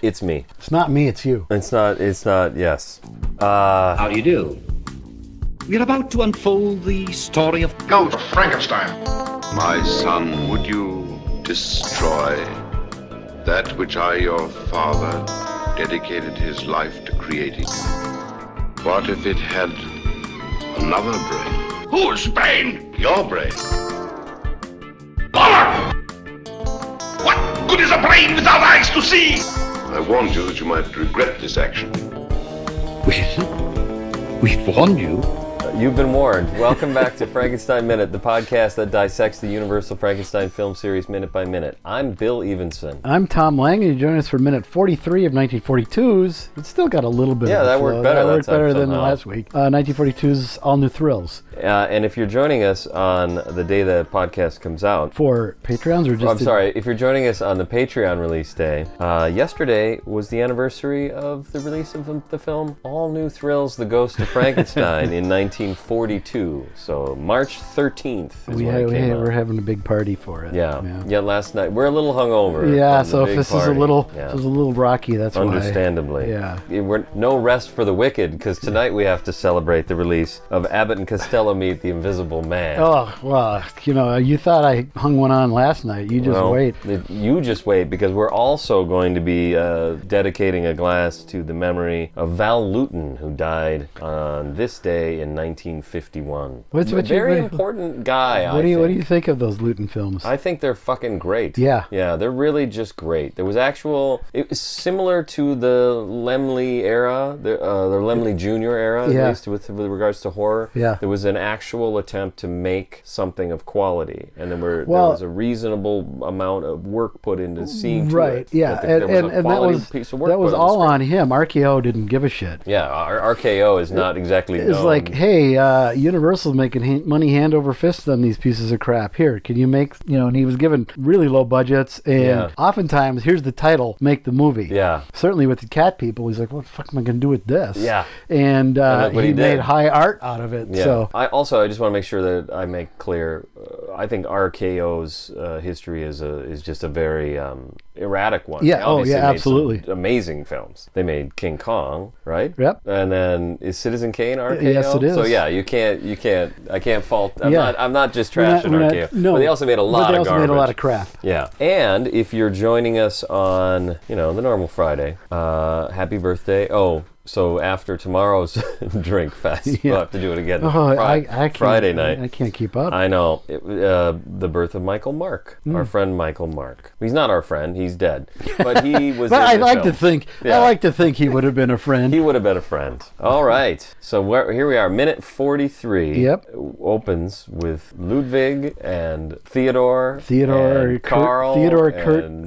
It's me. It's not me, it's you. It's not, yes. How do you do? We're about to unfold the story of Ghost of Frankenstein. My son, would you destroy that which I, your father, dedicated his life to creating? What if it had another brain? Whose brain? Your brain. Power! What good is a brain without eyes to see? I warned you that you might regret this action. Well, we've warned you. You've been warned. Welcome back to Frankenstein Minute, the podcast that dissects the Universal Frankenstein film series minute by minute. I'm Bill Evenson. I'm Tom Lang, and you join us for minute 43 of 1942's. It's still got a little bit of that worked better. That worked better than somehow. last week. 1942's All New Thrills. And if you're joining us on the day the podcast comes out... For Patreons or just... I'm sorry, if you're joining us on the Patreon release day, yesterday was the anniversary of the release of the film All New Thrills, The Ghost of Frankenstein in 1942. So March 13th is when it came out. We're having a big party for it. Yeah, last night. We're a little hungover. Yeah, so if this party. is a little rocky, that's Understandably. why. Yeah. We're no rest for the wicked, because tonight we have to celebrate the release of Abbott and Costello Meet the Invisible Man. Oh, well, you thought I hung one on last night. You just wait. You just wait, because we're also going to be dedicating a glass to the memory of Val Lewton, who died on this day in 1951. A very important guy, What do you think of those Lewton films? I think they're fucking great. Yeah. Yeah, they're really just great. There was it was similar to the Laemmle era, the Laemmle Jr. era, at least with regards to horror. Yeah. There was an actual attempt to make something of quality, and there was a reasonable amount of work put into seeing to right, it. yeah, There was a quality piece of work that was put all on on him. RKO didn't give a shit. Yeah, RKO is not exactly It's known. like, hey, Universal's making money hand over fist on these pieces of crap. Here, can you make, and he was given really low budgets, and oftentimes, here's the title, make the movie. Yeah. Certainly with the cat people, he's like, what the fuck am I going to do with this? Yeah. And he made did. high art out of it. Yeah. So I just want to make sure that I make clear, I think RKO's history is just a very erratic one. Yeah, Obviously made absolutely. some amazing films. They made King Kong, right? Yep. And then is Citizen Kane RKO? Yes, it is. So yeah, I can't fault. I'm not just trashing RKO. No, but they also made a lot of garbage. They also made a lot of crap. Yeah. And if you're joining us on, the normal Friday, happy birthday. Oh, so after tomorrow's drink fest, we'll have to do it again. Friday night. I can't keep up. I know. The birth of Michael Mark, our friend Michael Mark. He's not our friend. He's dead. But he was. But in I the like film. to think. Yeah. I like to think he would have been a friend. He would have been a friend. All right. So here we are. Minute 43. Yep. Opens with Ludwig and Theodore. Kurt, Carl.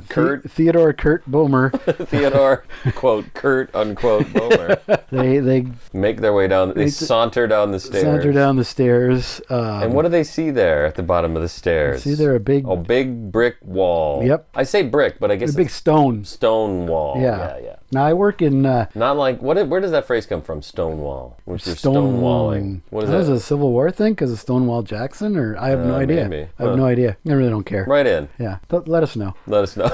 Kurt. Theodore Kurt Bomer. Theodore, quote, Kurt, unquote, Bomer. They make their way down. They saunter down the stairs. And what do they see there at the bottom of the stairs? See there a big brick wall. Yep. I say brick, but I guess a big stone wall. Yeah. Now I work in. Not like where does that phrase come from? Stone wall. Which is stonewalling. What is that? Was it a Civil War thing because of Stonewall Jackson, or I have no idea. Maybe. I have no idea. I really don't care. Right in. Yeah. Let us know. Let us know.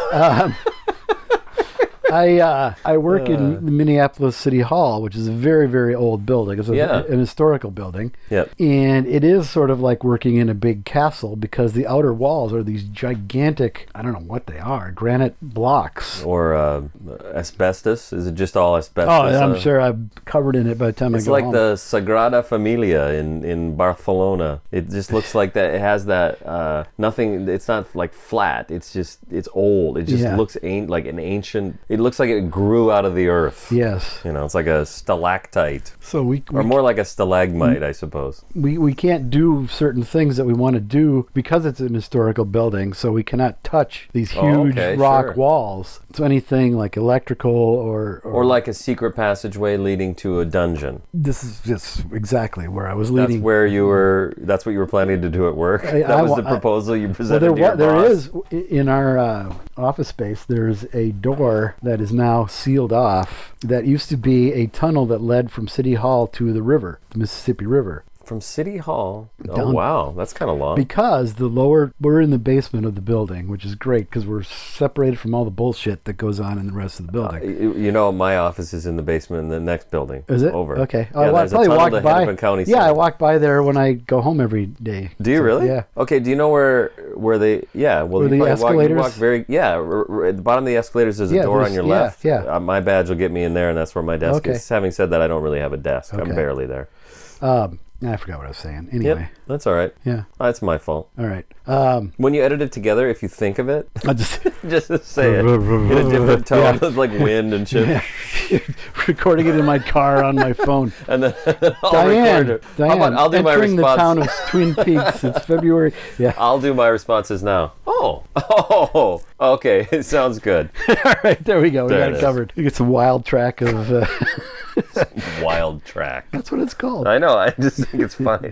I work in the Minneapolis City Hall, which is a very, very old building. It's an historical building. Yep. And it is sort of like working in a big castle because the outer walls are these gigantic, I don't know what they are, granite blocks. Or asbestos? Is it just all asbestos? Oh, I'm sure I'm covered in it by the time I go home. It's like the Sagrada Familia in Barcelona. It just looks like that. It has that nothing. It's not like flat. It's old. It just looks like an ancient. It looks like it grew out of the earth. Yes. It's like a stalactite. So or more like a stalagmite, I suppose. We can't do certain things that we want to do because it's an historical building, so we cannot touch these huge rock walls. So anything like electrical or like a secret passageway leading to a dungeon. This is just exactly where I was leading. That's what you were planning to do at work? That was the proposal you presented to your boss? There is, in our office space, there's a door that is now sealed off that used to be a tunnel that led from City Hall to the river, the Mississippi River. From City Hall. Oh, Down- wow. That's kind of long. Because we're in the basement of the building, which is great because we're separated from all the bullshit that goes on in the rest of the building. You know, my office is in the basement in the next building. Is it? Over. Okay. Yeah, there's a probably tunnel walked to by. Hennepin County Yeah, I Center. walk by there when I go home every day. Do you So, really? Yeah. Okay, do you know where they, yeah, well, Where you the probably escalators? walk very, yeah, at the bottom of the escalators there's a Yeah, door on there's- your yeah, left. yeah. My badge will get me in there, and that's where my desk Okay. is. Having said that, I don't really have a desk. I'm Okay. barely there. I forgot what I was saying. Anyway. Yep, that's all right. Yeah. That's my fault. All right. When you edit it together, if you think of it, I just just say it in a different tone, Yeah. like wind and shit. recording it in my car on my phone. And then I'll Diane, record it. Diane, How about I'll do my entering response. the town of Twin Peaks. It's February. Yeah. I'll do my responses now. Oh, okay. It sounds good. All right, there we go. We There got it it is. covered. We get some wild track of. Wild track. That's what it's called. I know. I just think it's funny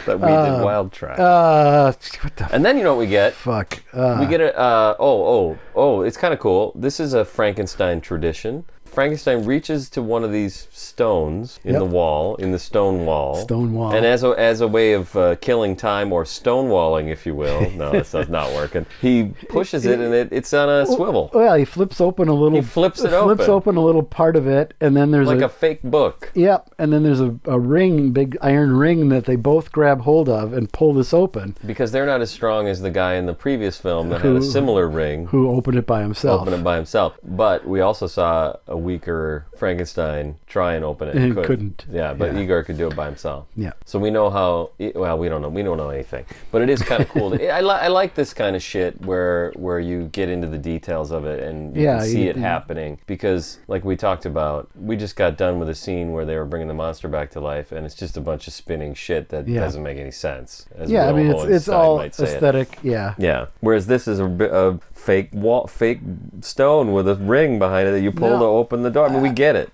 that we did wild track. What the And then you know what we get? fuck? We get a it's kind of cool. This is a Frankenstein tradition. Frankenstein reaches to one of these stones in Yep. the wall, in the stone wall. Stone wall. And as a way of killing time or stonewalling, if you will. No, that's not working. He pushes it and it's on a swivel. Well, he flips open a little. He flips it Flips open. open a little part of it, and then there's Like a fake book. Yep, and then there's a ring, big iron ring that they both grab hold of and pull this open. Because they're not as strong as the guy in the previous film that had a similar ring. Who opened it by himself? Open it by himself. But we also saw a weaker Frankenstein try and open it. And couldn't. Yeah, but Yeah. Igor could do it by himself. Yeah. So we know how. Well, we don't know. We don't know anything. But it is kind of cool. I like this kind of shit where you get into the details of it and you Yeah, can see you- it happening. Because, like we talked about, we just got done with a scene where they were bringing the monster back to life, and it's just a bunch of spinning shit that Yeah. doesn't make any sense. As Yeah, I Will mean it's Hohenstein all might say it. aesthetic. Yeah. Yeah. Whereas this is a fake stone with a ring behind it that you pull No. to open the door. I mean, we get it.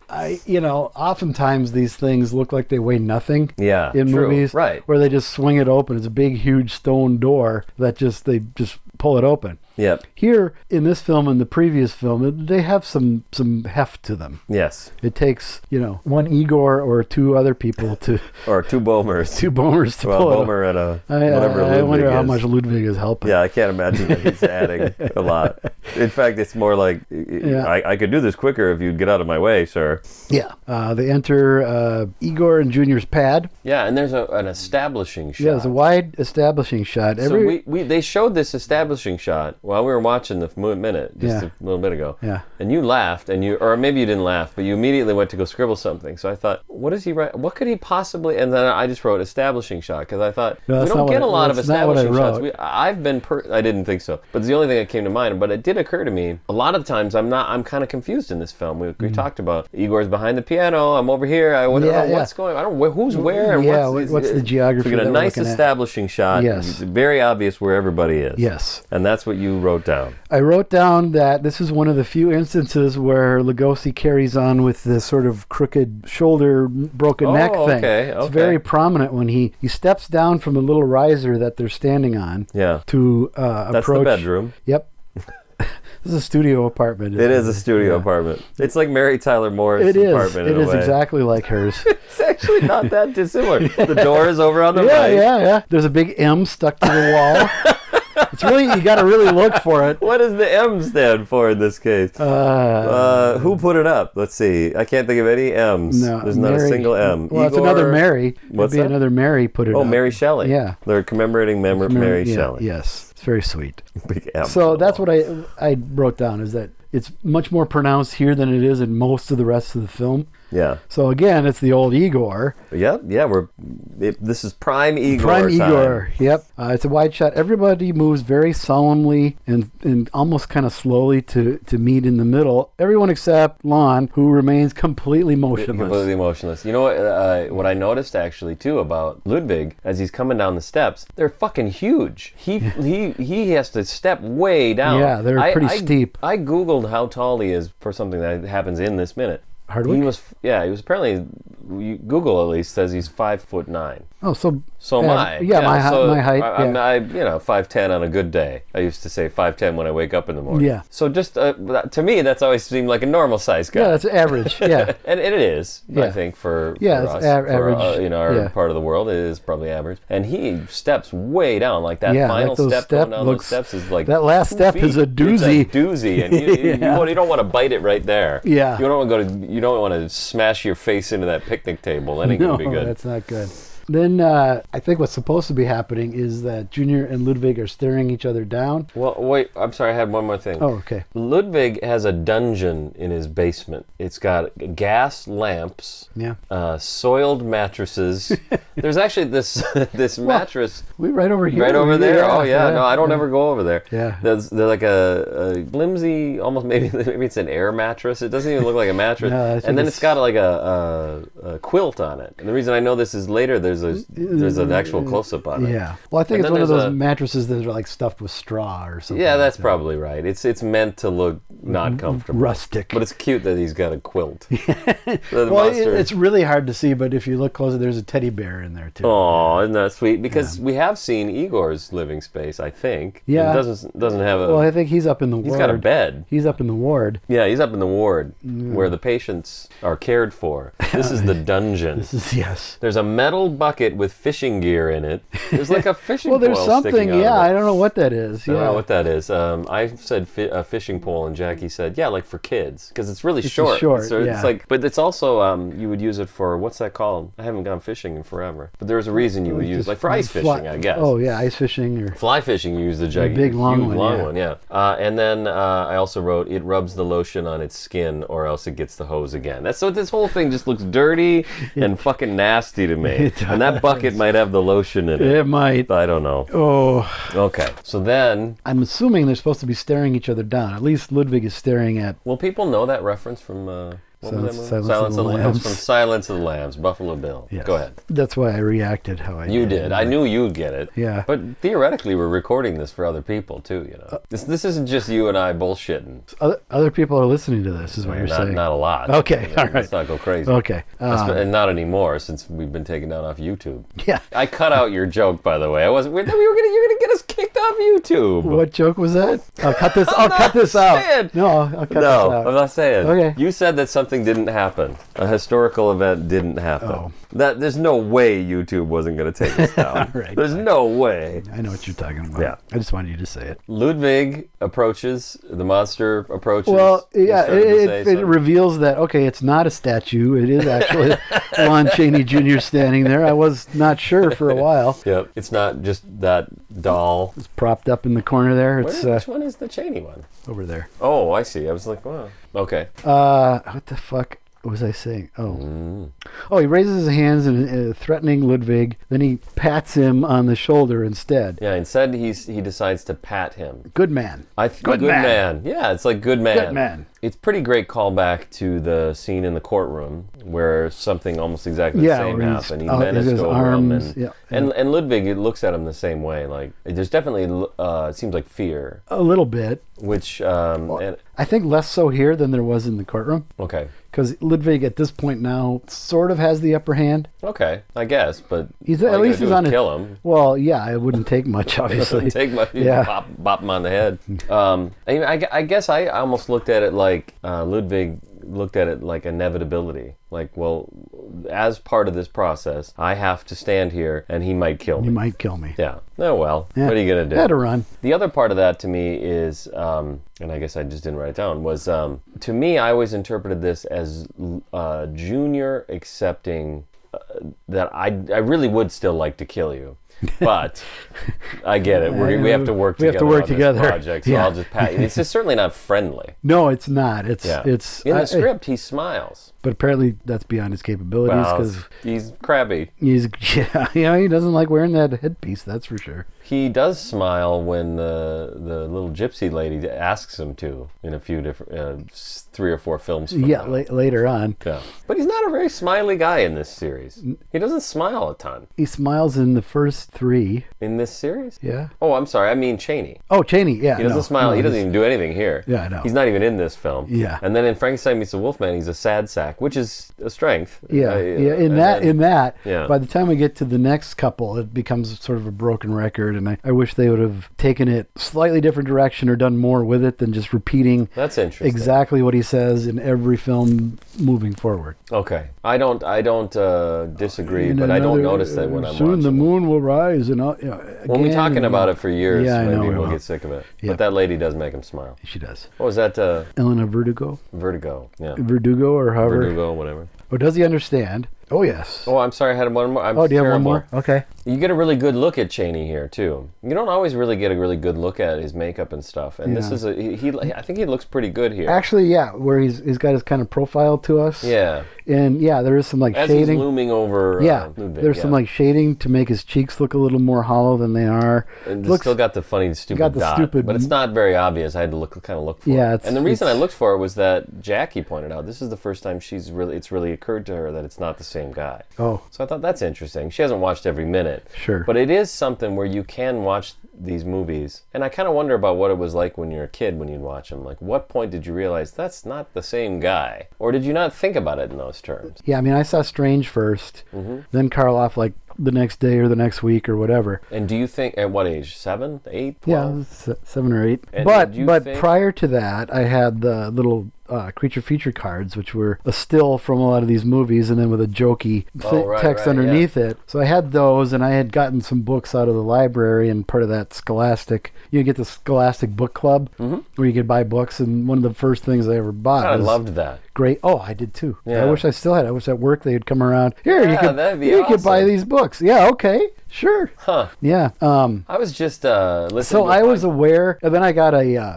Oftentimes these things look like they weigh nothing. Yeah, In true, movies, right. where they just swing it open. It's a big, huge stone door that they just pull it open. Yep. Here in this film and the previous film, they have some heft to them. Yes. It takes one Igor or two other people to Or two Boemers. two Boemers to Well, pull it. Boemer and a I whatever I Ludwig wonder how is. much Ludwig is helping. Yeah, I can't imagine that he's adding a lot. In fact, it's more like, I could do this quicker if you'd get out of my way, sir. Yeah. They enter Igor and Junior's pad. Yeah, and there's an establishing shot. Yeah, it's a wide establishing shot. So they showed this establishing shot while we were watching the minute, just Yeah. a little bit ago. Yeah. And you laughed, or maybe you didn't laugh, but you immediately went to go scribble something. So I thought, what is he write? What could he possibly? And then I just wrote establishing shot because I thought No, we that's don't not get what a lot of that's not what I establishing shots. wrote. I've been, I didn't think so, but it's the only thing that came to mind. But it did occur to me a lot of times I'm kind of confused in this film. We talked about Igor's behind the piano. I'm over here. I don't know what's going on. I don't know who's where. And Yeah, what's the geography So we get a that we're nice looking at? establishing shot. Yes. It's very obvious where everybody is. Yes. And that's what you wrote down. I wrote down that this is one of the few instances where Lugosi carries on with this sort of crooked shoulder, broken neck thing. Okay, It's okay. very prominent when he steps down from the little riser that they're standing on Yeah. to That's approach. the bedroom. Yep. This is a studio apartment. It is a studio apartment. It's like Mary Tyler Moore's It is. apartment It in a is way. exactly like hers. It's actually not that dissimilar. The door is over on the Yeah, right. yeah. There's a big M stuck to the wall. It's really, you got to really look for it. What does the M stand for in this case? Who put it up? Let's see. I can't think of any M's. No, There's not a Mary- single M. Well, it's Igor- another Mary. What's It'd be that? another Mary put it Oh, up. Mary Shelley. Yeah. They're commemorating Mary Yeah, Shelley. Yes. It's very sweet. Big M. So that's what I wrote down, is that it's much more pronounced here than it is in most of the rest of the film. Yeah. So again, it's the old Igor. Yep. Yeah. This is prime Igor. Prime time. Igor. Yep. It's a wide shot. Everybody moves very solemnly and almost kind of slowly to meet in the middle. Everyone except Lon, who remains completely motionless. Completely motionless. You know what? What I noticed actually too about Ludwig as he's coming down the steps, they're fucking huge. He has to step way down. Yeah, they're pretty steep. I googled how tall he is for something that happens in this minute. Hardwick? He was apparently Google at least says he's 5'9". Oh, so Am I. Yeah, my height. I'm, Yeah. 5'10" on a good day. I used to say 5'10" when I wake up in the morning. Yeah. So just to me, that's always seemed like a normal size guy. Yeah, that's average. Yeah. And it is, I Yeah. think, for It's us, average. our Yeah. part of the world, it is probably average. And he steps way down, like that Yeah, final like those step step going down looks- those steps is like that last 2 step feet. is a doozy. It's a doozy, and you don't want to bite it right there. Yeah. You don't want to smash your face into that picnic table. That ain't No, gonna be good. that's not good. Then I think what's supposed to be happening is that Junior and Ludwig are staring each other down. Well, wait, I'm sorry, I had one more thing. Oh, okay. Ludwig has a dungeon in his basement. It's got gas lamps, Yeah. soiled mattresses. There's actually this mattress We right over here. right over there. Yeah, Oh yeah, no, I don't ever go over there. Yeah. They're like a flimsy, almost maybe it's an air mattress. It doesn't even look like a mattress. No, I think and then it's- it's got like a quilt on it. And the reason I know this is later, there's an actual close-up on it. Yeah. Well, I think And it's then one of there's those a- mattresses that are like stuffed with straw or something. Yeah, like that's that. probably right. It's meant to look not comfortable. Rustic. But it's cute that he's got a quilt. The Well, monster. it's really hard to see, but if you look closer, there's a teddy bear in there too. Oh, isn't that sweet? Because we have seen Igor's living space, I think. Yeah. It doesn't have a... Well, I think he's up in the ward. he's got a bed. He's up in the ward. Yeah, he's up in the ward where the patients are cared for. This is the dungeon. Yes. There's a metal bucket with fishing gear in it. There's like a fishing Well, pole there's something. sticking out Yeah, of it. I don't know what that is. I don't Yeah. know what that is. I said a fishing pole, and Jackie said, "Yeah, like for kids, because it's really It's short. short, So yeah. it's like, but it's also you would use it for what's that called? I haven't gone fishing in forever, but there's a reason you would use Just like for ice fly- fishing, I guess. Oh yeah, ice fishing or Fly fishing, you use the giant, big, long huge, one, yeah. yeah. And then I also wrote, it rubs the lotion on its skin, or else it gets the hose again. That's so. This whole thing just looks dirty and fucking nasty to me. It And that bucket might have the lotion in it. it might. I don't know. Oh, Okay, so then, I'm assuming they're supposed to be staring each other down. At least Ludwig is staring at. will people know that reference from what was that movie? Silence of the Lambs. From Silence of the Lambs, Buffalo Bill. Yes. Go ahead. That's why I reacted how I You did. I knew you'd get it. Yeah. But theoretically, we're recording this for other people too. You know, this isn't just you and I bullshitting. Other people are listening to this, is what you're not, saying. Not a lot. Okay, all right. Let's not go crazy. Okay. And not anymore, since we've been taken down off YouTube. Yeah. I cut out your joke, by the way. I wasn't. You're gonna get us kicked off YouTube. What joke was that? I'll cut this. I'll not cut this out. saying. No, I'll cut this No, out. I'm not saying. Okay. You said that something didn't happen. A historical event didn't happen. Oh. That there's no way YouTube wasn't going to take us down. Right. There's no way. I know what you're talking about. Yeah. I just wanted you to say it. Ludwig approaches. The monster approaches. Well, He's yeah, starting to say it something. reveals that, okay, it's not a statue. It is actually Lon Chaney Jr. standing there. I was not sure for a while. Yep. It's not just that doll. It's propped up in the corner there. It's Which one is the Cheney one? over there. Oh, I see. I was like, wow. Okay. What the fuck was I saying? Oh, he raises his hands and threatening Ludwig. Then he pats him on the shoulder instead. Yeah. Instead, he decides to pat him. Good man. Good man. Yeah, it's like good man. Good man. It's pretty great callback to the scene in the courtroom where something almost exactly the same where he's happened. He out- menaced his over arms, him, yeah. and Ludwig, it looks at him the same way. Like there's definitely it seems like fear, A little bit. which I think less so here than there was in the courtroom. okay, Because Ludwig at this point now sort of has the upper hand. I guess, but He's all at you least gotta he's do on is his. kill him. Well, yeah, it wouldn't take much, obviously. Take my Yeah. bop him on the head. I guess I almost looked at it like Ludwig looked at it like inevitability. Like, well, as part of this process, I have to stand here, and he might kill He me. might kill me. Yeah. Oh well. Yeah. What are you gonna do? Had to run. The other part of that to me is, and I guess I just didn't write it down, was to me, I always interpreted this as Junior accepting that I really would still like to kill you. But I get it. We have to work We have together. to work on this together. project, so Yeah. I'll just pat you. It's just certainly not friendly. No, it's not. It's Yeah. it's In the script, he smiles. but apparently that's beyond his capabilities Well, because he's crabby. he's he doesn't like wearing that headpiece. That's for sure. He does smile when the little gypsy lady asks him to in a few different 3 or 4 films. From Yeah, now. later on, Yeah. But he's not a very smiley guy in this series. He doesn't smile a ton. he smiles in the first least 3. In this series? Yeah. Oh, I'm sorry. I mean Chaney. Oh, Chaney. Yeah. He doesn't smile. He doesn't even do anything here. Yeah, I know. He's not even in this film. Yeah. And then in Frankenstein Meets the Wolfman, he's a sad sack, which is a strength. Yeah. In that. Yeah. By the time we get to the next couple, it becomes sort of a broken record, and I wish they would have taken it slightly different direction or done more with it than just repeating. That's interesting. Exactly what he says in every film moving forward. Okay. I don't disagree, but I don't notice that when I'm watching. Soon the moon will rise, and we'll be talking about it for years. Yeah, I know maybe we we'll will. get sick of it. Yep. But that lady does make him smile. She does. What was that? Elena Verdugo. Vertigo. Yeah. Verdugo or however. Verdugo, whatever. Or does he understand? Oh, yes. Oh, I'm sorry. I had one more. I'm do you have one terrible. more? Okay. You get a really good look at Chaney here too. You don't always really get a really good look at his makeup and stuff. And this is I think he looks pretty good here. Actually, yeah, where he's got his kind of profile to us. Yeah. And yeah, there is some like As shading. he's looming over. Yeah, Ludwig, there's some like shading to make his cheeks look a little more hollow than they are. And it's still got the funny stupid dot, but it's not very obvious. I had to look for Yeah, it. And the reason I looked for it was that Jackie pointed out this is the first time it's really occurred to her that it's not the same guy. Oh. So I thought that's interesting. She hasn't watched every minute. Sure. But it is something where you can watch these movies. And I kind of wonder about what it was like when you're a kid when you'd watch them. Like, what point did you realize that's not the same guy? Or did you not think about it in those terms? Yeah, I mean, I saw Strange first, then Karloff like the next day or the next week or whatever. And do you think, at what age? 7, 8, 12? Yeah, 7 or 8. And But think... prior to that, I had the little creature feature cards, which were a still from a lot of these movies, and then with a jokey text underneath it. So I had those, and I had gotten some books out of the library, and part of that Scholastic, you get the Scholastic Book Club, where you could buy books, and one of the first things I ever bought I was loved that. Great. Oh, I did too. Yeah. I wish I still had it. I wish at work they'd come around. Here, that'd be you could buy awesome. these books. Yeah, okay. Sure. Huh. Yeah. I was just listening So to I was aware, and then I got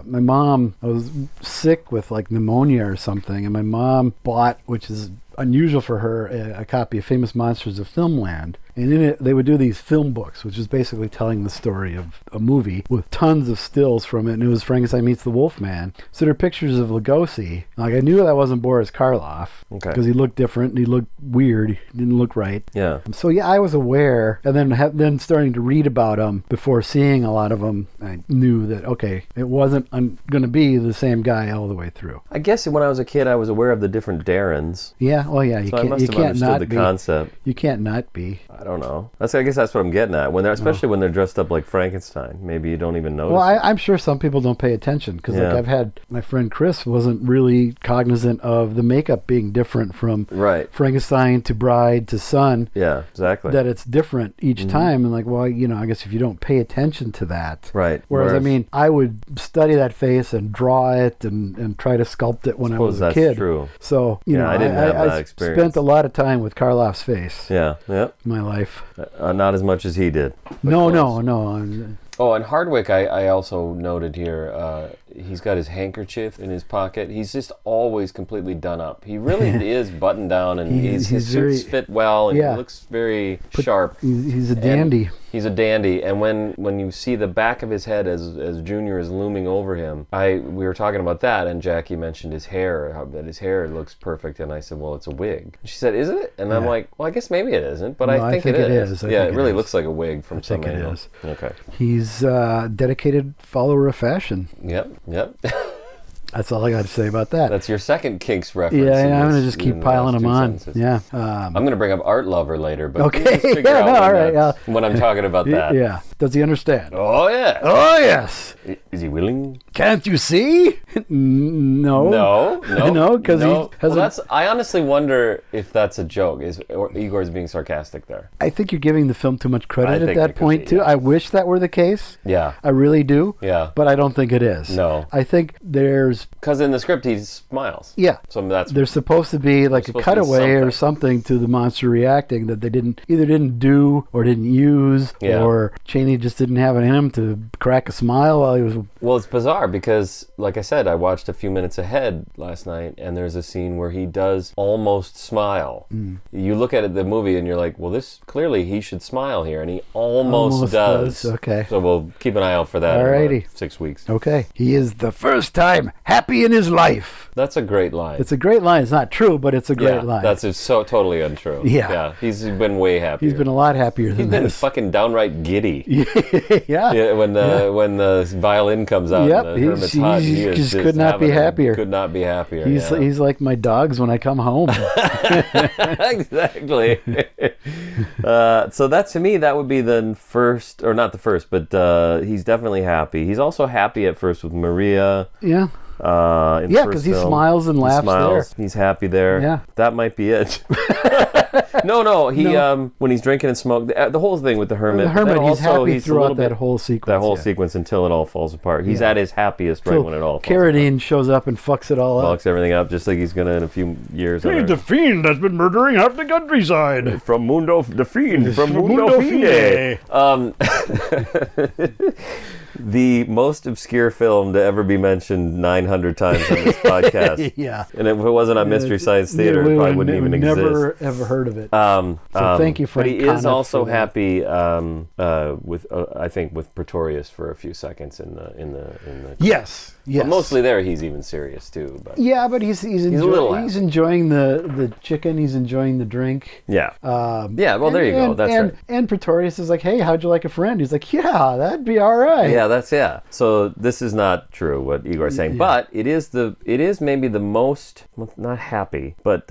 my mom, I was sick with like pneumonia or something, and my mom bought, which is unusual for her, a copy of Famous Monsters of Filmland. And in it, they would do these film books, which is basically telling the story of a movie with tons of stills from it. And it was Frankenstein Meets the Wolfman. So there are pictures of Lugosi. Like, I knew that wasn't Boris Karloff. Okay. Because he looked different and he looked weird. He didn't look right. Yeah. So yeah, I was aware. And then starting to read about him before seeing a lot of them, I knew that, okay, it wasn't going to be the same guy all the way through. I guess when I was a kid, I was aware of the different Darrens. Yeah. Well, yeah. So I must have understood the concept. You can't not be. I don't know. I guess that's what I'm getting at. Especially when they're dressed up like Frankenstein. Maybe you don't even notice. Well, I'm sure some people don't pay attention because like I've had my friend Chris wasn't really cognizant of the makeup being different from Frankenstein to Bride to Son. Yeah, exactly. That it's different each time, and like, well, I guess if you don't pay attention to that, right. Whereas I mean, I would study that face and draw it and try to sculpt it when I was a kid. That's true. So I didn't have that experience. Spent a lot of time with Karloff's face. Yeah. In my life. Not as much as he did. No. Oh, and Hardwick, I also noted here, he's got his handkerchief in his pocket. He's just always completely done up. He really is buttoned down, and his suits fit well, and he looks very sharp. He's a dandy. He's a dandy, and when you see the back of his head as Junior is looming over him, we were talking about that, and Jackie mentioned his hair, that his hair looks perfect, and I said, well, it's a wig. And she said, is it? And I'm like, well, I guess maybe it isn't, but I think it is. Yeah, it really looks like a wig from some angle. I think it is. Okay. He's a dedicated follower of fashion. Yep. That's all I got to say about that. That's your second Kinks reference. Yeah, I'm going to just keep piling them on. Sentences. Yeah. I'm going to bring up Art Lover later, but okay. just figure out all right. when I'm talking about that. Yeah. Does he understand? Oh, yeah. Oh, yes. Is he willing? Can't you see? No, because he has I honestly wonder if that's a joke. Or Igor's being sarcastic there. I think you're giving the film too much credit at that point, too. Yeah. I wish that were the case. Yeah. I really do. Yeah. But I don't think it is. No. I think there's... Because in the script, he smiles. Yeah. So there's supposed to be like a cutaway or something to the monster reacting that they either didn't do or didn't use, or Chaney he just didn't have it in him to crack a smile while he was... Well, it's bizarre because, like I said, I watched a few minutes ahead last night, and there's a scene where he does almost smile. You look at the movie and you're like, well, this clearly he should smile here, and he almost does. Okay. So we'll keep an eye out for that Alrighty. in about 6 weeks. Okay. He is the first time happy in his life. That's a great line. It's a great line. It's not true, but it's a great line. That's so totally untrue. Yeah. He's been way happier. He's been a lot happier than He's been this. fucking downright giddy. Yeah. When the violin comes out Yep, and the hermit's hut, he is just could not be happier. Could not be happier. He's like my dogs when I come home. Exactly. So that, to me, that would be the first, or not the first, but he's definitely happy. He's also happy at first with Maria. Yeah. Because he smiles and laughs there. He's happy there. Yeah. That might be it. No. He when he's drinking and smoking, the whole thing with the hermit. He's happy throughout that whole sequence. That whole sequence until it all falls apart. He's at his happiest right when it all falls Carradine shows up and fucks it all up. Fucks everything up, just like he's gonna in a few years. He's the fiend that's been murdering half the countryside. From Mundo, the fiend from Mundo Fide. The most obscure film to ever be mentioned 900 times on this podcast. Yeah. And if it wasn't on Mystery Science Theater, it probably wouldn't even exist. Never ever heard of it. So thank you, Frank. But he is also happy with, I think, with Pretorius for a few seconds in the. Yes. But mostly there, he's even serious too. But yeah, but he's enjoying the chicken. He's enjoying the drink. Yeah. Well, there you go. That's right. And Pretorius is like, "Hey, how'd you like a friend?" He's like, "Yeah, that'd be all right." Yeah, So this is not true what Igor's saying, but it is maybe the most, well, not happy, but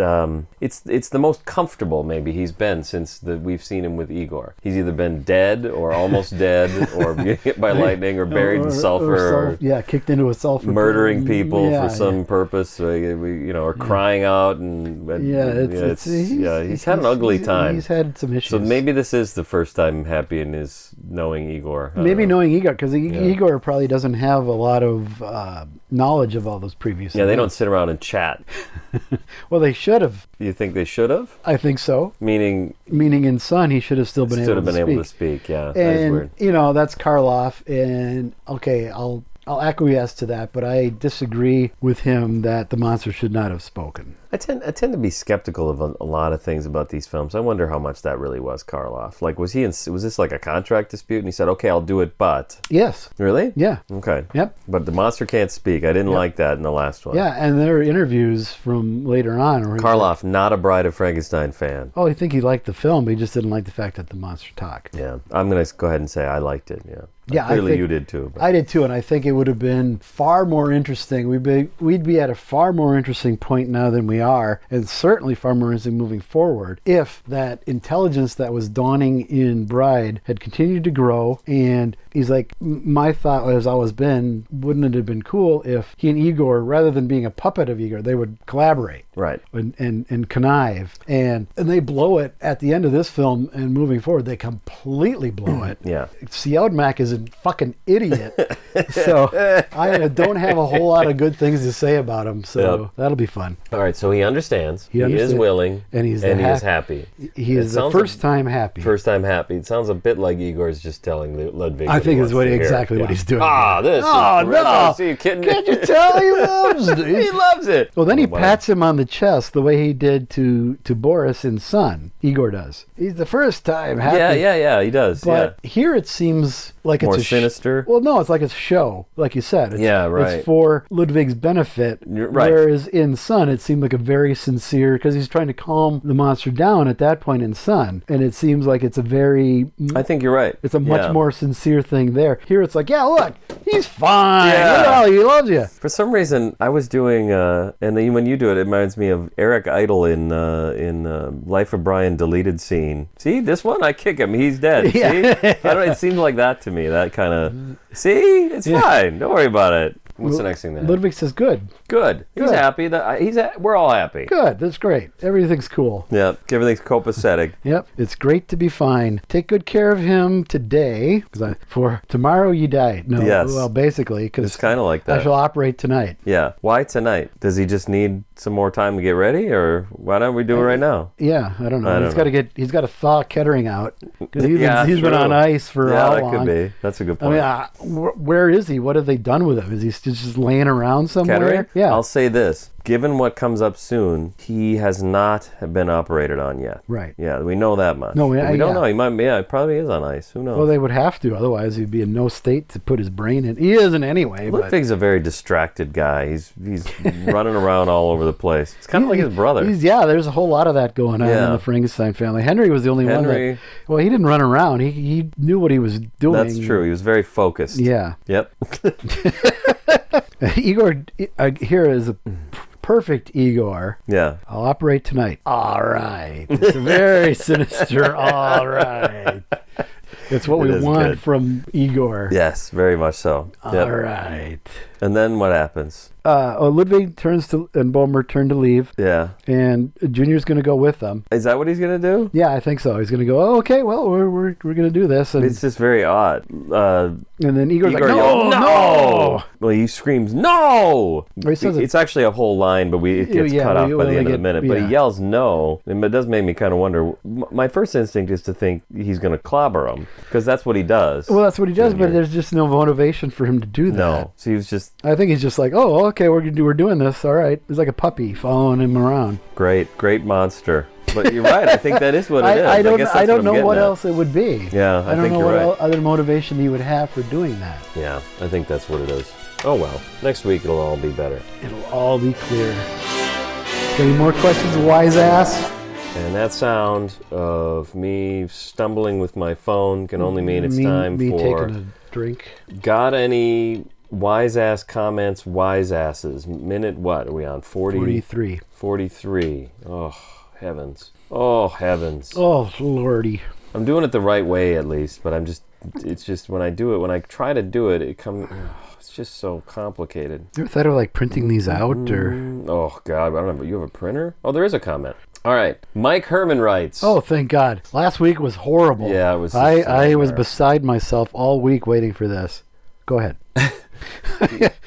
it's the most comfortable maybe he's been since we've seen him with Igor. He's either been dead or almost dead, or hit by lightning, or buried in sulfur, or kicked into a sulfur, murdering people for some purpose, or crying out, and he's had an ugly time. He's had some issues. So maybe this is the first time happy in his knowing Igor. Maybe knowing Igor, because Igor probably doesn't have a lot of knowledge of all those previous. Yeah, they don't sit around and chat. Well, they should have. You think they should have? I think so. Meaning in Sun, he should have still been able to speak. Yeah, and, that is weird. That's Karloff, and okay, I'll acquiesce to that, but I disagree with him that the monster should not have spoken. I tend to be skeptical of a lot of things about these films. I wonder how much that really was Karloff. Like, was this like a contract dispute? And he said, "Okay, I'll do it, but..." Yes. Really? Yeah. Okay. Yep. But the monster can't speak. I didn't like that in the last one. Yeah, and there are interviews from later on. Karloff, not a Bride of Frankenstein fan. Oh, I think he liked the film, but he just didn't like the fact that the monster talked. Yeah. I'm going to go ahead and say I liked it, yeah. Yeah, clearly you did too. But I did too, and I think it would have been far more interesting. We'd be at a far more interesting point now than we are, and certainly far more interesting moving forward, if that intelligence that was dawning in Bride had continued to grow. And he's like, my thought has always been, wouldn't it have been cool if he and Igor, rather than being a puppet of Igor, they would collaborate, right, and connive, and they blow it at the end of this film, and moving forward, they completely blow it. Yeah, Siodmak is a fucking idiot, so I don't have a whole lot of good things to say about him. So that'll be fun. All right, so he understands. He is willing, and he is happy. He is the first time happy. First time happy. It sounds a bit like Igor's just telling Ludwig. I think it's exactly what he's doing. This. Oh no! See, can't you tell he loves it? He loves it. Well, then he pats him on the chest the way he did to Boris in Sun. Igor does. He's the first time happy. Yeah, he does. But here it seems like more it's sinister. Well, no, it's like a show, like you said. Right. It's for Ludwig's benefit. Right. Whereas in Sun, it seemed like a very sincere, because he's trying to calm the monster down at that point in Sun, and it seems like it's a very. I think you're right. It's a much more sincere thing there. Here, it's like, yeah, look, he's fine. Yeah. Look at all, he loves you. For some reason, I was doing, and then when you do it, it reminds me of Eric Idle in Life of Brian deleted scene. See, this one, I kick him, he's dead. Yeah. See, it seemed like that to me. That kind of. See, it's fine. Don't worry about it. What's the next thing then? Ludwig says, good. Good. He's Good. happy. We're all happy. Good. That's great. Everything's cool. Yeah. Everything's copacetic. Yep. It's great to be fine. Take good care of him today, because for tomorrow you die. No. Yes. Well, basically, because It's kind of like that. I shall operate tonight. Yeah. Why tonight? Does he just need some more time to get ready, or why don't we do it right now? Yeah, I don't know. He's got to thaw Kettering out, because he's been true. on ice for Yeah, how that long? could be. That's a good I point. mean, where is he? What have they done with him? Is he just laying around somewhere? Kettering? Yeah. I'll say this. Given what comes up soon, he has not been operated on yet. Right. Yeah, we know that much. No, But we don't yeah. know. He might. Yeah, he probably is on ice. Who knows? Well, they would have to, otherwise he'd be in no state to put his brain in. He isn't anyway. But Ludwig's a very distracted guy. He's running around all over the place. It's kind of like his brother. There's a whole lot of that going on Yeah. in the Frankenstein family. Henry was the only one Henry- that. Well, he didn't run around. He knew what he was doing. That's true. He was very focused. Yeah. Yep. Igor here is a perfect Igor. Yeah. I'll operate tonight. All right. It's very sinister. All right. It's what we is want good. from Igor. Yes, very much so. All Yep. right. And then what happens? Ludwig and Bomer turn to leave, Yeah. and Junior's going to go with them. Is that what he's gonna do? Yeah, I think so. He's going to go, oh, okay, well, we're going to do this. And, It's just very odd. and then Igor's Igor like, yells, no! Well, he screams, no! Or he says it- It's actually a whole line, but it gets Yeah, cut off by well, the end of they the get- minute. But yeah. he yells no, and it does make me kind of wonder. My first instinct is to think he's going to clobber him, because that's what he does. Well, that's what he does, but Junior. there's just no motivation for him to do that. No. So he was just I think he's just like, oh, okay, we're doing this. All right. It's like a puppy following him around. great monster. But you're right. I think that is what it is. I don't, guess that's I don't I'm know getting what at. else it would be. Yeah, I don't think know you're what right. other motivation he would have for doing that. Yeah, I think that's what it is. Oh well. Next week it'll all be better. It'll all be clear. Any more questions, wise ass? And that sound of me stumbling with my phone can only mean it's time me for taking a drink. got any wise ass comments, wise asses. Minute what are we on? 43. 43. Oh heavens. Oh heavens. Oh, lordy. I'm doing it the right way at least, but it's just when I try to do it, it's just so complicated. You ever thought of like printing these out or? Oh God, I don't know, but you have a printer? Oh, there is a comment. All right. Mike Herman writes. Oh, thank God. Last week was horrible. Yeah, it was. I was beside myself all week waiting for this. Go ahead.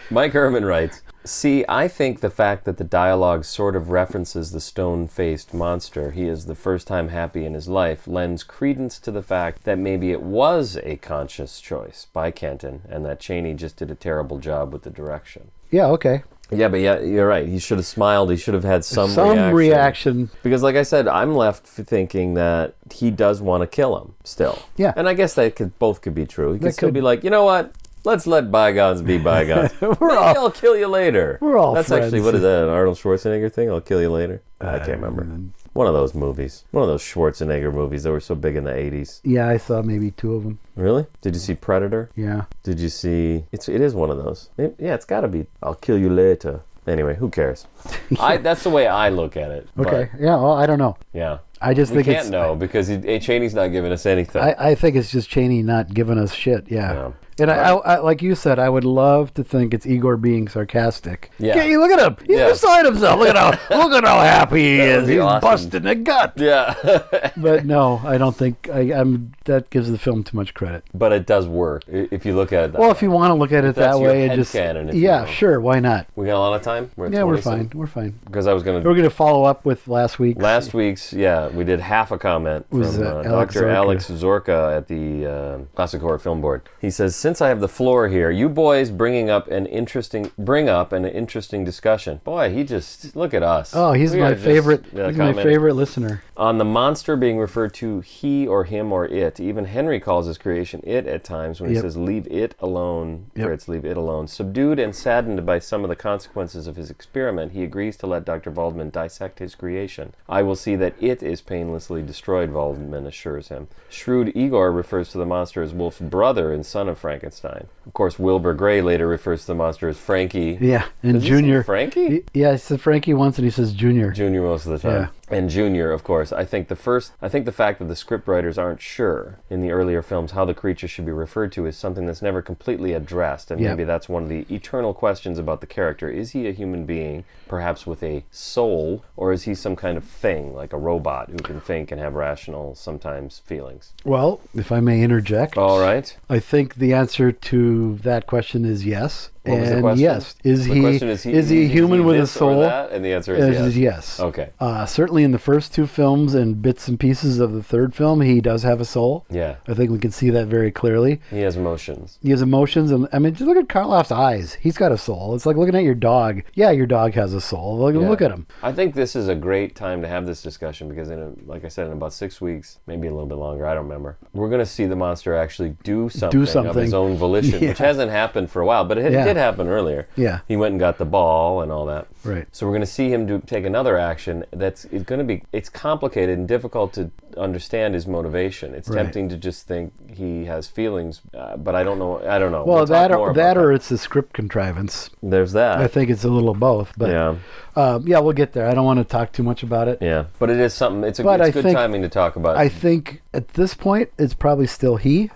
Mike Herman writes, see, I think the fact that the dialogue sort of references the stone-faced monster he is the first time happy in his life lends credence to the fact that maybe it was a conscious choice by Kenton and that Chaney just did a terrible job with the direction. Yeah, okay. Yeah, but yeah, you're right. He should have smiled. He should have had some reaction. Because like I said, I'm left thinking that he does want to kill him still. Yeah. And I guess both could be true. He could That still could- be like, you know what? Let's let bygones be bygones. Maybe I'll kill you later. we're all That's friends. actually, what is that, an Arnold Schwarzenegger thing? I'll kill you later? I can't remember. One of those movies. One of those Schwarzenegger movies that were so big in the 80s. Yeah, I saw maybe 2 of them. Really? Did you see Predator? Yeah. Did you see... It is one of those. Yeah, it's got to be. I'll kill you later. Anyway, who cares? That's the way I look at it. Okay. But, Yeah, well, I don't know. yeah. I just We think can't know because Chaney's not giving us anything. I think it's just Chaney not giving us shit. Yeah. Yeah. And I like you said, I would love to think it's Igor being sarcastic. Yeah. Hey, look at him. He's Yeah. beside himself. Look at how happy he That would is. be He's awesome. busting a gut. Yeah. But no, I don't think that gives the film too much credit. But it does work if you look at it that Well, way. if you want to look at it That's that your way, it just headcanon, if you yeah, will. sure, why not? We got a lot of time? We're at Yeah, we're 20 fine. something? We're fine. Because I was going to... We're going to follow up with last week's. Last week's, yeah, we did half a comment from Was, Alex Dr. Zorka. Alex Zorka at the Classic Horror Film Board. He says, since I have the floor here, you boys bring up an interesting discussion. Boy, he just, look at us. Oh, he's We my are just, favorite. yeah, He's my commenting. favorite listener. On the monster being referred to he or him or it. Even Henry calls his creation it at times when he Yep. says leave it alone. Yep. Fritz, leave it alone. Subdued and saddened by some of the consequences of his experiment, he agrees to let Dr. Waldman dissect his creation. I will see that it is painlessly destroyed, Waldman assures him. Shrewd Igor refers to the monster as Wolf's brother and son of Frankenstein. Of course, Wilbur Gray later refers to the monster as Frankie. Yeah, and Does he say Junior. Frankie? He said Frankie once, and he says Junior. Junior most of the time. Yeah. And Junior, of course. I think the fact that the scriptwriters aren't sure in the earlier films how the creature should be referred to is something that's never completely addressed. And maybe that's one of the eternal questions about the character. Is he a human being, perhaps with a soul, or is he some kind of thing, like a robot who can think and have rational, sometimes, feelings? Well, if I may interject. All right. I think the answer to that question is yes. What was the and question? yes, is The he question is he a human with a this or soul? that? And the answer is yes. Okay. Certainly in the first two films and bits and pieces of the third film, he does have a soul. Yeah. I think we can see that very clearly. He has emotions. He has emotions, and I mean, just look at Karloff's eyes. He's got a soul. It's like looking at your dog. Yeah, your dog has a soul. Look at him. I think this is a great time to have this discussion because, like I said, in about 6 weeks, maybe a little bit longer, I don't remember, we're going to see the monster actually do something of his own volition, which hasn't happened for a while, but it did happen earlier. Yeah. He went and got the ball and all that. Right. So we're going to see him take another action it's going to be, it's complicated and difficult to understand his motivation. It's tempting to just think he has feelings, but I don't know. Well, we'll that or it's a script contrivance. There's that. I think it's a little both, but we'll get there. I don't want to talk too much about it. Yeah, but it is something. It's good timing to talk about. I think at this point it's probably still he,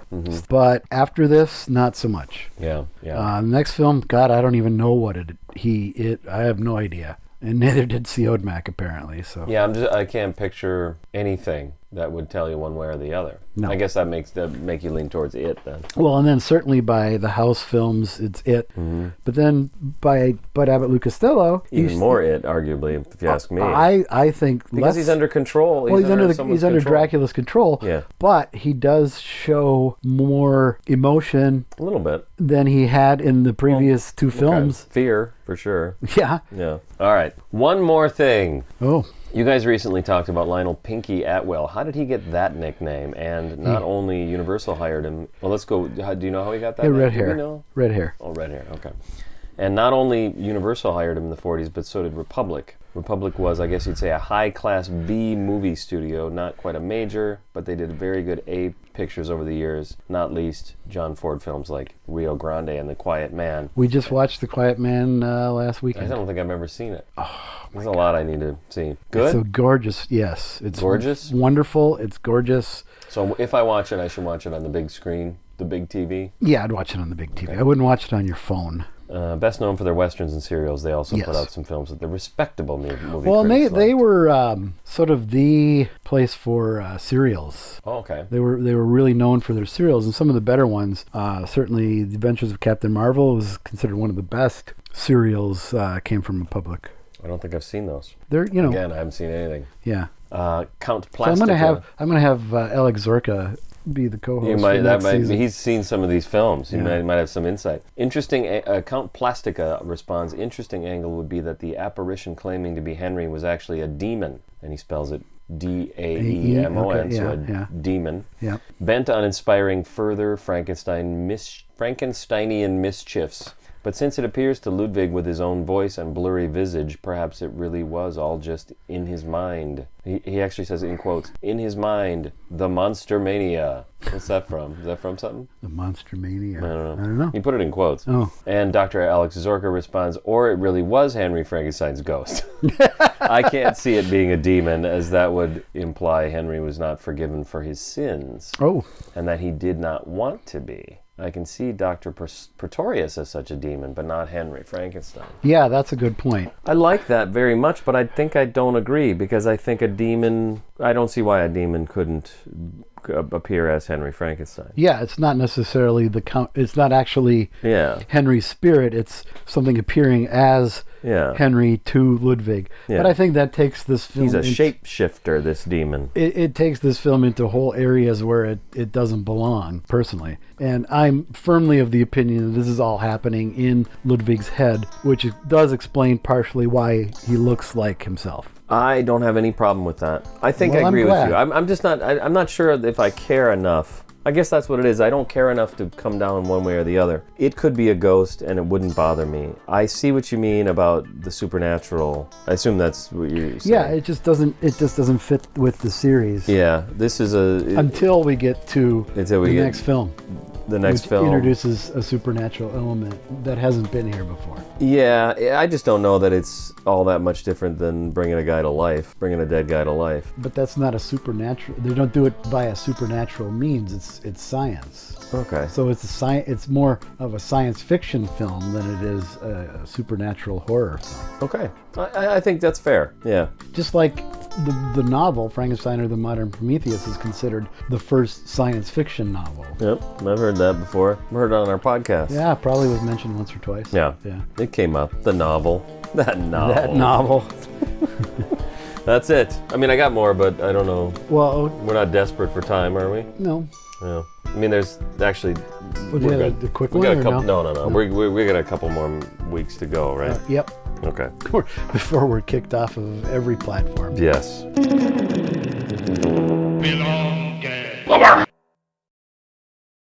but after this, not so much. Yeah. The next film, God, I don't even know what I have no idea. And neither did Siodmak, apparently. So yeah, I can't picture anything that would tell you one way or the other. No. I guess that make you lean towards it then. Well, and then certainly by the House films, it's it. Mm-hmm. But then by Bud Abbott Lou Costello, even more it, arguably, if you ask me. I think because he's under control. Well, he's under Dracula's control. Yeah. But he does show more emotion a little bit than he had in the previous two films. Fear, for sure. Yeah. Yeah. All right. One more thing. Oh. You guys recently talked about Lionel Pinky Atwell. How did he get that nickname? And not only Universal hired him. Well, let's go. Do you know how he got that name? Red hair. Red hair. Oh, red hair. Okay. And not only Universal hired him in the 40s, but so did Republic. Republic was, I guess you'd say, a high-class B movie studio, not quite a major, but they did very good A pictures over the years, not least John Ford films like Rio Grande and The Quiet Man. We just watched The Quiet Man last weekend. I don't think I've ever seen it. Oh, there's a lot I need to see. Good? It's so gorgeous, yes. It's gorgeous? Wonderful. It's gorgeous. So if I watch it, I should watch it on the big screen, the big TV? Yeah, I'd watch it on the big TV. Okay. I wouldn't watch it on your phone. Best known for their westerns and serials, they also put out some films that they're respectable movie Well, critics they were sort of the place for serials. Oh, okay. They were really known for their serials, and some of the better ones. Certainly, The Adventures of Captain Marvel was considered one of the best serials. Came from Republic. I don't think I've seen those. They're again, I haven't seen anything. Yeah. Count Plastica. So I'm gonna have Alex Zorka be the co-host. He's seen some of these films. He might have some insight. Interesting. Count Plastica responds. Interesting angle would be that the apparition claiming to be Henry was actually a demon, and he spells it D-A-E-M-O-N, so demon. Yeah. Bent on inspiring further Frankensteinian mischiefs. But since it appears to Ludwig with his own voice and blurry visage, perhaps it really was all just in his mind. He actually says it in quotes, in his mind, the monster mania. What's that from? Is that from something? The monster mania. I don't know. He put it in quotes. Oh. And Dr. Alex Zorka responds, or it really was Henry Frankenstein's ghost. I can't see it being a demon, as that would imply Henry was not forgiven for his sins. Oh. And that he did not want to be. I can see Dr. Pretorius as such a demon, but not Henry Frankenstein. Yeah, that's a good point. I like that very much, but I think I don't agree, because I think I don't see why a demon couldn't appear as Henry Frankenstein. Yeah, it's not necessarily it's not actually Henry's spirit, it's something appearing as Henry to Ludwig. Yeah. But I think that takes this film... He's a shapeshifter, this demon. It takes this film into whole areas where it doesn't belong, personally. And I'm firmly of the opinion that this is all happening in Ludwig's head, which does explain partially why he looks like himself. I don't have any problem with that. I think I agree with you. I'm just not. I'm not sure if I care enough. I guess that's what it is. I don't care enough to come down one way or the other. It could be a ghost, and it wouldn't bother me. I see what you mean about the supernatural. I assume that's what you're saying. Yeah, it just doesn't fit with the series. Yeah, this is until we get to the next film. the next which film introduces a supernatural element that hasn't been here before. Yeah, I just don't know that it's all that much different than bringing a dead guy to life. But that's not a supernatural. They don't do it by a supernatural means. It's science. Okay. So it's more of a science fiction film than it is a supernatural horror film. Okay. I think that's fair. Yeah. Just like the novel Frankenstein or the Modern Prometheus is considered the first science fiction novel. Yep, I've heard that before. I've heard it on our podcast. Yeah, probably was mentioned once or twice. Yeah. It came up. The novel. That novel. That's it. I mean, I got more, but I don't know. Well, we're not desperate for time, are we? No. Yeah. I mean, there's actually. We're good. The quick one. We got a couple. No. We got a couple more weeks to go, right? Yep. Okay. Before we're kicked off of every platform. Yes. Lower!